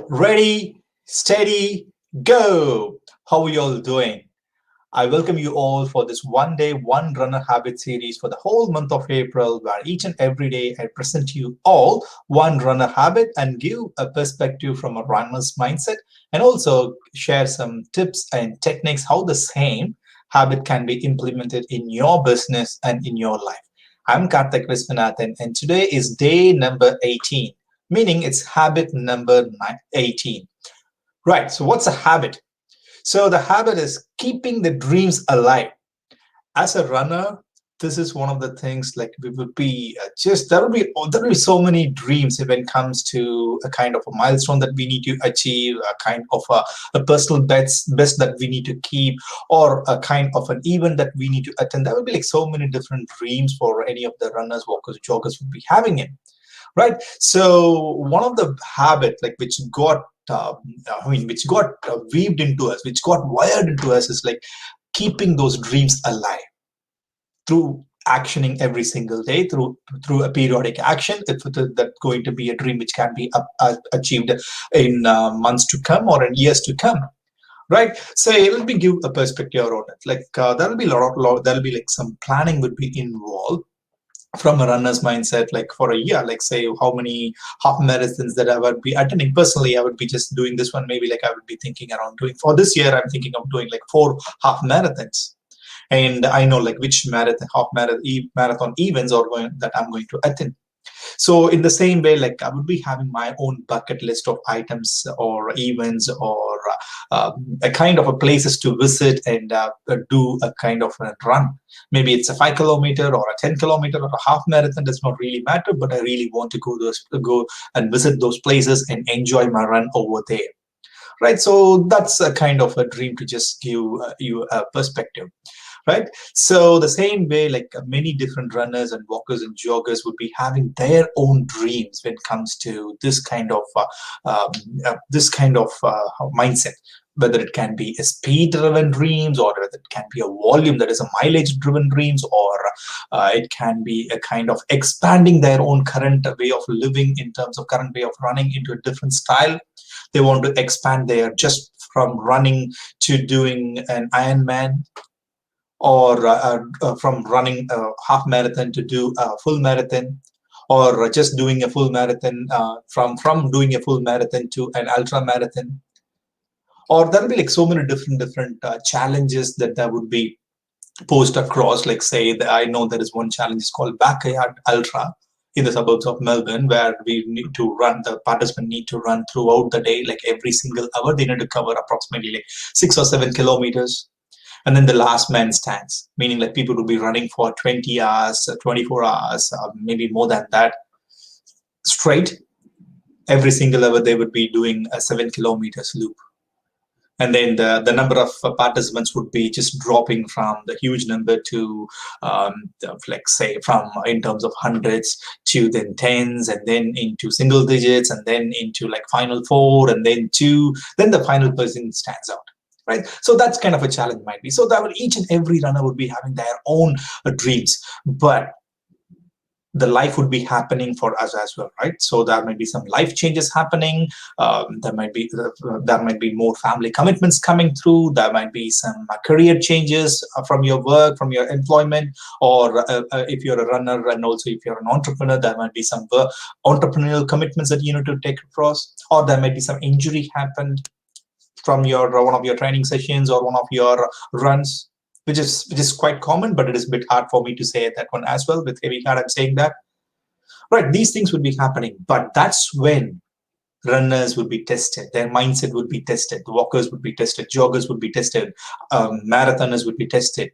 Ready, steady, go! How are you all doing? I welcome you all for this one day, one runner habit series for the whole month of April, where each and every day I present to you all one runner habit and give a perspective from a runner's mindset and also share some tips and techniques how the same habit can be implemented in your business and in your life. I'm Karthik Viswanathan, and today is day number 18, meaning it's habit number 18. Right, so what's a habit? So the habit is keeping the dreams alive. As a runner, this is one of the things like we would be just there will be so many dreams when it comes to a kind of a milestone that we need to achieve, a kind of a personal best that we need to keep, or a kind of an event that we need to attend. There will be like so many different dreams for any of the runners, walkers, joggers would be having it, right? So one of the habit like which got which got weaved into us, which got wired into us, is like keeping those dreams alive through actioning every single day through a periodic action. If that's going to be a dream which can be achieved in months to come or in years to come, right? So let me give a perspective on it. Like there'll be there'll be like some planning would be involved from a runner's mindset, like for a year, like say how many half marathons that I would be attending. Personally, I would be just doing this one. Maybe like I would be thinking around doing for this year, I'm thinking of doing like 4 half marathons. And I know like which marathon events are going that I'm going to attend. So in the same way, like I would be having my own bucket list of items or events or a kind of a places to visit and do a kind of a run. Maybe it's a 5 kilometer or a 10 kilometer or a half marathon, does not really matter, but I really want to go and visit those places and enjoy my run over there. Right, so that's a kind of a dream to just give you a perspective, right? So the same way, like many different runners and walkers and joggers would be having their own dreams when it comes to this kind of mindset. Whether it can be a speed-driven dreams, or whether it can be a volume that is a mileage-driven dreams, or it can be a kind of expanding their own current way of living in terms of current way of running into a different style. They want to expand their just from running to doing an Ironman, or from running a half marathon to do a full marathon, or just doing a full marathon, from doing a full marathon to an ultra marathon. Or there'll be like so many different challenges that would be posed across. Like say that I know there is one challenge is called Backyard Ultra in the suburbs of Melbourne, where we need to run, the participant need to run throughout the day, like every single hour they need to cover approximately like 6 or 7 kilometers. And then the last man stands, meaning like people will be running for 20 hours, 24 hours, maybe more than that, straight. Every single hour they would be doing a 7 kilometers loop. And then the number of participants would be just dropping from the huge number to like say from in terms of hundreds to then tens, and then into single digits, and then into like final four, and then two, then the final person stands out, right? So that's kind of a challenge might be. So that would each and every runner would be having their own dreams, but the life would be happening for us as well, right? So there might be some life changes happening. There might be more family commitments coming through. There might be some career changes from your work, from your employment, or if you're a runner, and also if you're an entrepreneur, there might be some entrepreneurial commitments that you need to take across, or there might be some injury happened from your one of your training sessions or one of your runs, which is quite common, but it is a bit hard for me to say that one as well. With heavy heart, I'm saying that. Right, these things would be happening, but that's when runners would be tested, their mindset would be tested, the walkers would be tested, joggers would be tested, marathoners would be tested,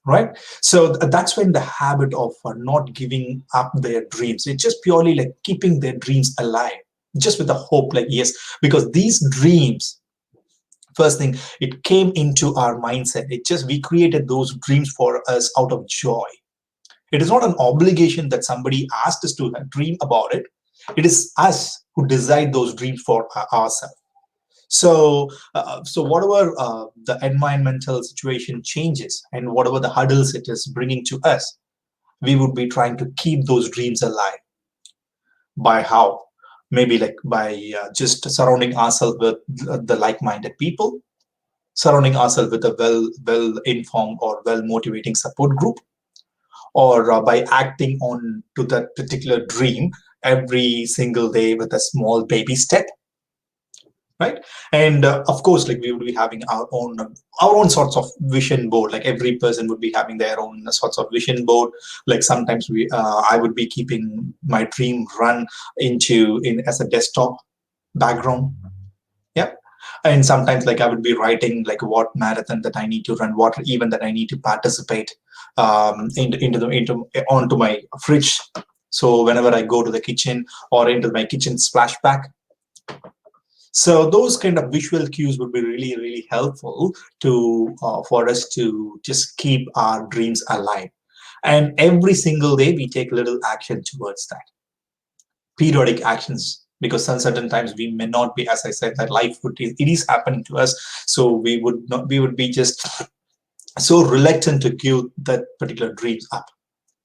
right? So that's when the habit of not giving up their dreams, it's just purely like keeping their dreams alive, just with the hope, like yes, because these dreams, first thing, it came into our mindset. It just, we created those dreams for us out of joy. It is not an obligation that somebody asked us to dream about it. It is us who decide those dreams for ourselves. So whatever the environmental situation changes and whatever the hurdles it is bringing to us, we would be trying to keep those dreams alive. By how? maybe like by just surrounding ourselves with the like-minded people, surrounding ourselves with a well informed or well motivating support group, or by acting on to that particular dream every single day with a small baby step, right? And of course, like we would be having our own sorts of vision board. Like every person would be having their own sorts of vision board. Like sometimes I would be keeping my dream run in as a desktop background. Yeah. And sometimes like I would be writing like what marathon that I need to run, what event that I need to participate, into onto my fridge. So whenever I go to the kitchen or into my kitchen splashback, so those kind of visual cues would be really, really helpful to for us to just keep our dreams alive. And every single day we take little action towards that, periodic actions, because some certain times we may not be, as I said, that life would it is happening to us. So we would be just so reluctant to give that particular dreams up.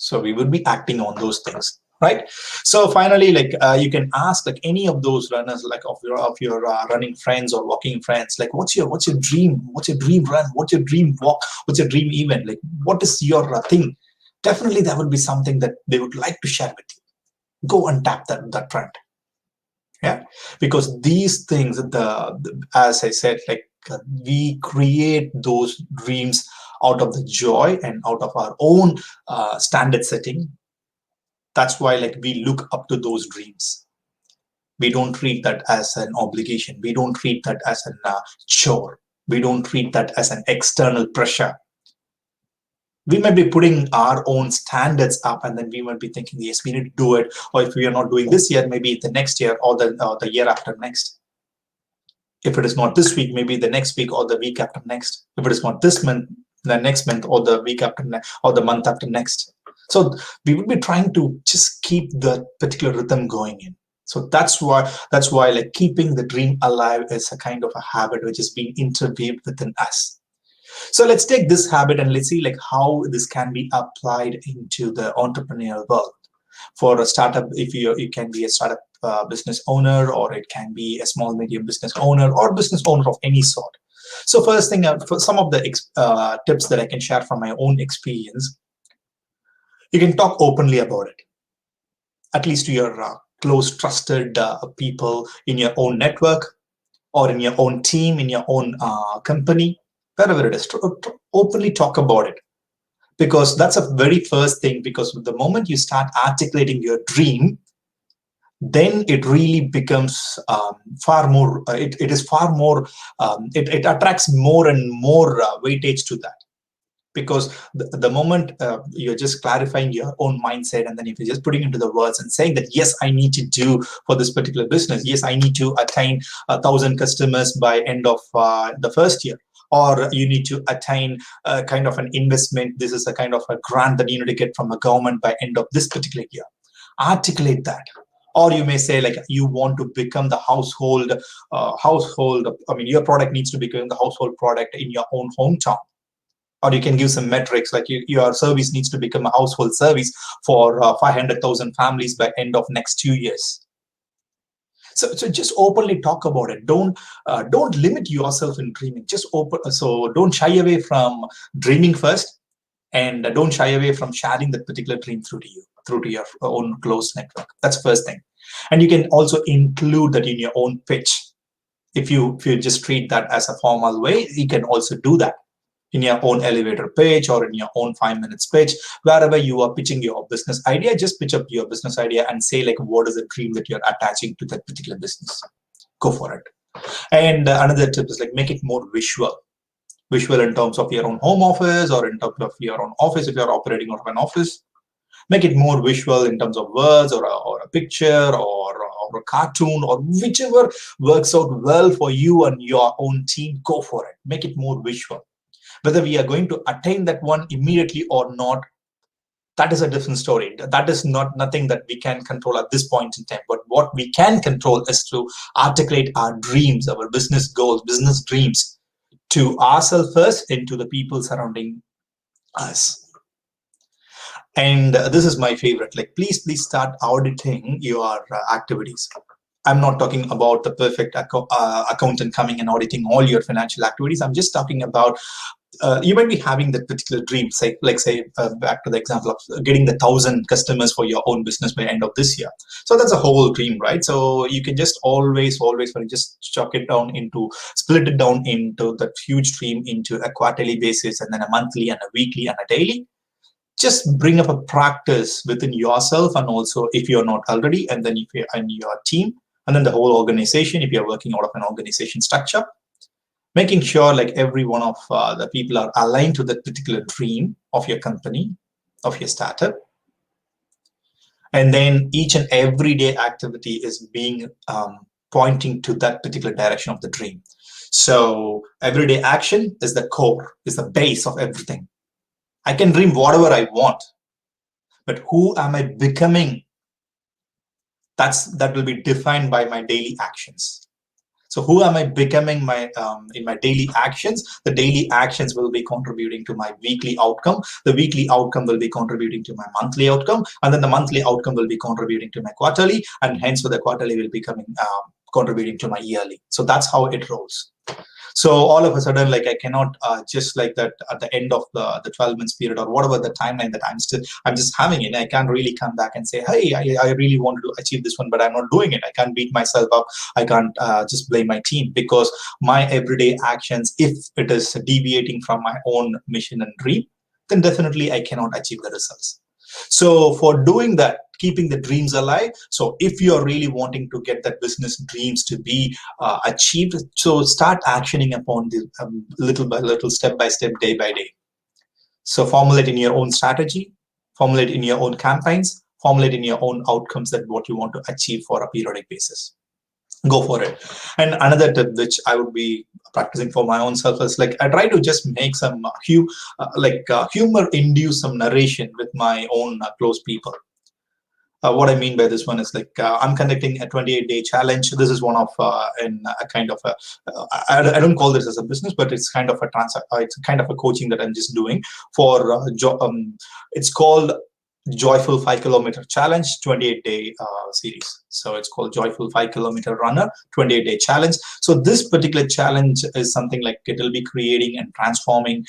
So we would be acting on those things, right? So finally, like you can ask like any of those runners, like of your running friends or walking friends, like what's your dream, what's your dream run, what's your dream walk, what's your dream event, like what is your thing. Definitely that would be something that they would like to share with you. Go and tap that trend. Yeah, because these things, as I said, like we create those dreams out of the joy and out of our own standard setting. That's why like we look up to those dreams. We don't treat that as an obligation, we don't treat that as a chore, we don't treat that as an external pressure. We might be putting our own standards up, and then we might be thinking, yes, we need to do it, or if we are not doing this year, maybe the next year, or the year after next. If it is not this week, maybe the next week or the week after next. If it is not this month, the next month, or the week after next, or the month after next. So we would be trying to just keep the particular rhythm going in. So that's why like keeping the dream alive is a kind of a habit which is being interweaved within us. So let's take this habit and let's see like how this can be applied into the entrepreneurial world. For a startup, if you can be a startup business owner, or it can be a small medium business owner, or business owner of any sort. So first thing, for some of the tips that I can share from my own experience, you can talk openly about it, at least to your close trusted people in your own network, or in your own team, in your own company, wherever it is. Openly talk about it, because that's a very first thing. Because the moment you start articulating your dream, then it really becomes far more, it is far more, it attracts more and more weightage to that. Because the moment you're just clarifying your own mindset, and then if you're just putting into the words and saying that, yes, I need to do for this particular business, yes, I need to attain 1,000 customers by end of the first year, or you need to attain a kind of an investment, this is a kind of a grant that you need to get from the government by end of this particular year. Articulate that. Or you may say like you want to become the household, I mean, your product needs to become the household product in your own hometown. Or you can give some metrics like your service needs to become a household service for 500,000 families by end of next 2 years. So just openly talk about it. Don't limit yourself in dreaming. Just open. So don't shy away from dreaming first, and don't shy away from sharing that particular dream through to your own close network. That's first thing. And you can also include that in your own pitch. If you just treat that as a formal way, you can also do that in your own elevator pitch, or in your own 5 minutes pitch, wherever you are pitching your business idea. Just pitch up your business idea and say like what is the dream that you're attaching to that particular business. Go for it. And another tip is like make it more visual in terms of your own home office, or in terms of your own office if you're operating out of an office. Make it more visual in terms of words, or a picture, or a cartoon, or whichever works out well for you and your own team. Go for it. Make it more visual. Whether we are going to attain that one immediately or not, that is a different story. That is nothing that we can control at this point in time. But what we can control is to articulate our dreams, our business goals, business dreams, to ourselves first and to the people surrounding us. And this is my favorite. Like, please start auditing your activities. I'm not talking about the perfect accountant coming and auditing all your financial activities. I'm just talking about you might be having that particular dream, say, like say, back to the example of getting the 1,000 customers for your own business by end of this year. So that's a whole dream, right? So you can just always just chuck it down into, split it down into that huge dream into a quarterly basis, and then a monthly and a weekly and a daily. Just bring up a practice within yourself, and also if you're not already, and then if you're in your team, and then the whole organization, if you're working out of an organization structure, making sure like every one of the people are aligned to that particular dream of your company, of your startup. And then each and every day activity is being pointing to that particular direction of the dream. So everyday action is the core, is the base of everything. I can dream whatever I want, but who am I becoming? That will be defined by my daily actions. So who am I becoming in my daily actions? The daily actions will be contributing to my weekly outcome. The weekly outcome will be contributing to my monthly outcome. And then the monthly outcome will be contributing to my quarterly. And hence for the quarterly will be contributing to my yearly. So that's how it rolls. So all of a sudden, like I cannot just like that at the end of the 12 months period or whatever the timeline that I'm just having it. I can't really come back and say, hey, I really wanted to achieve this one, but I'm not doing it. I can't beat myself up. I can't just blame my team, because my everyday actions, if it is deviating from my own mission and dream, then definitely I cannot achieve the results. So for doing that, keeping the dreams alive. So if you're really wanting to get that business dreams to be achieved, so start actioning upon the little by little, step by step, day by day. So formulate in your own strategy, formulate in your own campaigns, formulate in your own outcomes that what you want to achieve for a periodic basis. Go for it. And another tip which I would be practicing for my own self is like I try to just make some humor induce some narration with my own close people. What I mean by this one is like I'm conducting a 28-day challenge. This is one of in a kind of a I don't call this as a business, but it's kind of a it's kind of a coaching that I'm just doing for it's called Joyful 5 Kilometer Challenge 28-day series. So it's called Joyful 5 Kilometer Runner 28-day challenge. So this particular challenge is something like it will be creating and transforming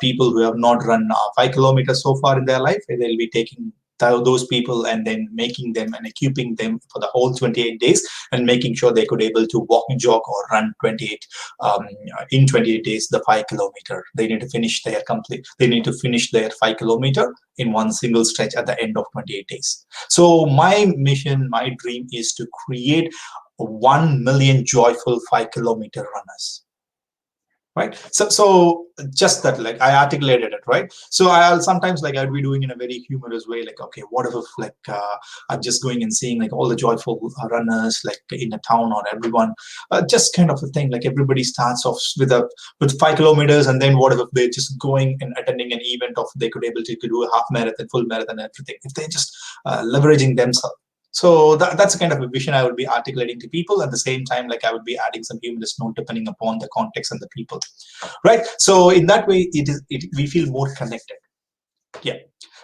people who have not run 5 kilometers so far in their life. They'll be taking those people and then making them and equipping them for the whole 28 days and making sure they could able to walk, jog, or run 28 in 28 days the 5 kilometer. They need to finish their 5 kilometer in one single stretch at the end of 28 days. So my mission, my dream is to create 1 million joyful 5 kilometer runners. Right. So just that, like I articulated it, right? So I'll sometimes like I'd be doing in a very humorous way, like, okay, what if like I'm just going and seeing like all the joyful runners like in a town or everyone, just kind of a thing, like everybody starts off with 5 kilometers, and then what if they're just going and attending an event of they could able to do a half marathon, full marathon, everything, if they're just leveraging themselves. So that's the kind of a vision I would be articulating to people. At the same time, like I would be adding some humorous note depending upon the context and the people, right? So in that way, we feel more connected. Yeah.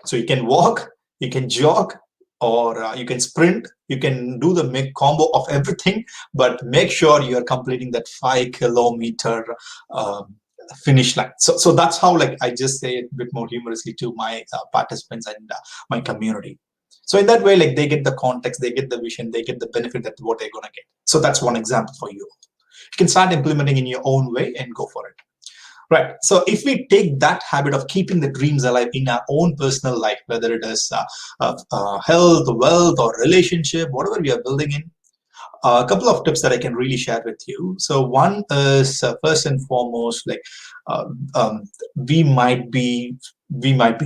So you can walk, you can jog, or you can sprint. You can do the combo of everything, but make sure you are completing that 5 kilometer finish line. So that's how like I just say it a bit more humorously to my participants and my community. So in that way, like they get the context, they get the vision, they get the benefit that what they're going to get. So that's one example for you. You can start implementing in your own way and go for it. Right. So if we take that habit of keeping the dreams alive in our own personal life, whether it is health, wealth, or relationship, whatever we are building in, a couple of tips that I can really share with you. So one is first and foremost, like we might be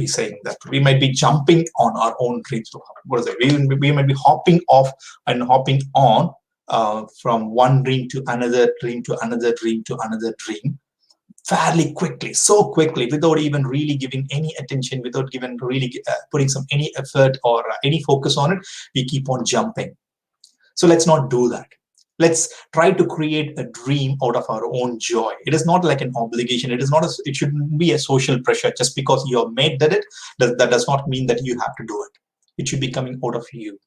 saying that we might be jumping on our own dreams. What is it? We might be hopping off and hopping on from one dream to another dream to another dream to another dream fairly quickly, so quickly, without even really giving any attention, without even really putting any effort or any focus on it. We keep on jumping. So let's not do that. Let's try to create a dream out of our own joy. It is not like an obligation. It is not. It shouldn't be a social pressure. Just because your mate did it, that does not mean that you have to do it. It should be coming out of you.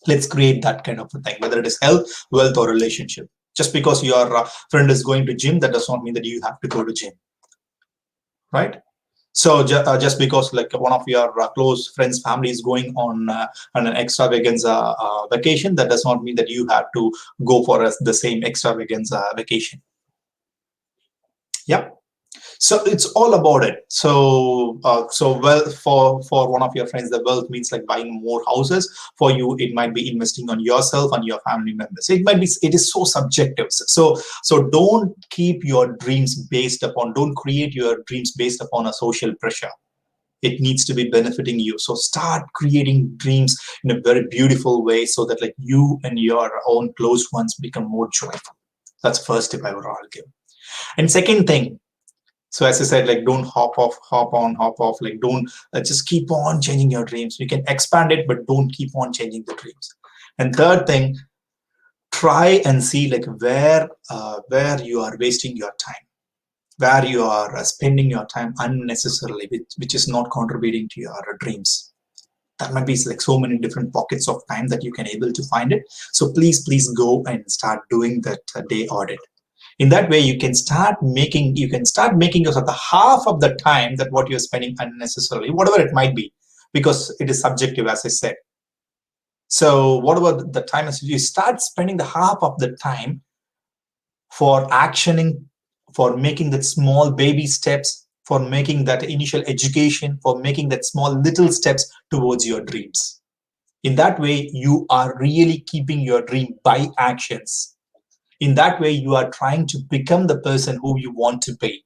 Let's create that kind of a thing, whether it is health, wealth, or relationship. Just because your friend is going to gym, that does not mean that you have to go to gym, right? So just because like one of your close friends' family is going on an extravaganza vacation, that does not mean that you have to go for the same extravaganza vacation. Yep. So it's all about it. So well, for one of your friends, the wealth means like buying more houses. For you, it might be investing on yourself and your family members. It is so subjective. So don't keep your dreams based upon, don't create your dreams based upon a social pressure. It needs to be benefiting you. So start creating dreams in a very beautiful way, so that like you and your own close ones become more joyful. That's first tip I would all give. And second thing, so as I said, like don't hop off, hop on, hop off. Like don't just keep on changing your dreams. You can expand it, but don't keep on changing the dreams. And third thing, try and see like where you are wasting your time, where you are spending your time unnecessarily, which is not contributing to your dreams. That might be like so many different pockets of time that you can able to find it. So please go and start doing that day audit. In that way, you can start making yourself the half of the time that what you're spending unnecessarily, whatever it might be, because it is subjective, as I said. So whatever the time is, you start spending the half of the time for actioning, for making that small baby steps, for making that initial education, for making that small little steps towards your dreams. In that way, you are really keeping your dream by actions. In that way, you are trying to become the person who you want to be.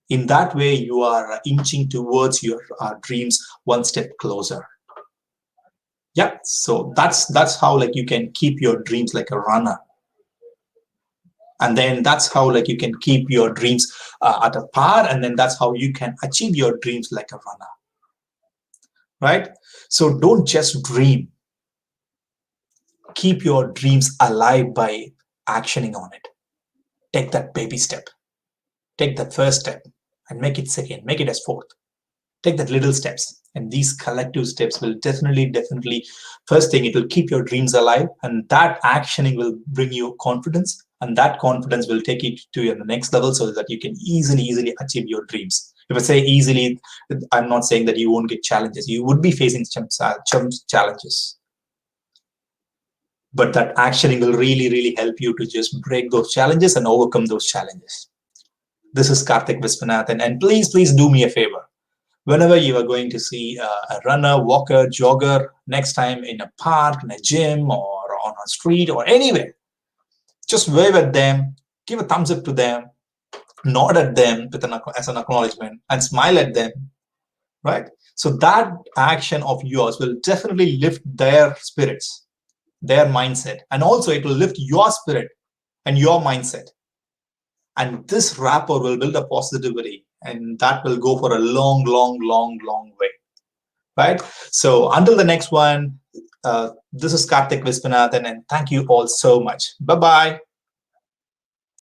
In that way, you are inching towards your dreams one step closer. Yeah, so that's how like you can keep your dreams like a runner. And then that's how like you can keep your dreams at a par, and then that's how you can achieve your dreams like a runner, right? So don't just dream, keep your dreams alive by actioning on it. Take that baby step, take that first step, and make it second, make it as fourth. Take that little steps, and these collective steps will definitely, first thing, it will keep your dreams alive, and that actioning will bring you confidence, and that confidence will take you to the next level, so that you can easily achieve your dreams. If I say easily, I'm not saying that you won't get challenges. You would be facing some challenges, but that actioning will really help you to just break those challenges and overcome those challenges. This is Karthik Viswanathan, and please do me a favor. Whenever you are going to see a runner, walker, jogger, next time in a park, in a gym, or on a street, or anywhere, just wave at them, give a thumbs up to them, nod at them as an acknowledgement, and smile at them, right? So that action of yours will definitely lift their spirits, their mindset, and also it will lift your spirit and your mindset. And this rapport will build a positivity, and that will go for a long way, right? So until the next one, this is Karthik Viswanathan, and thank you all so much. Bye-bye.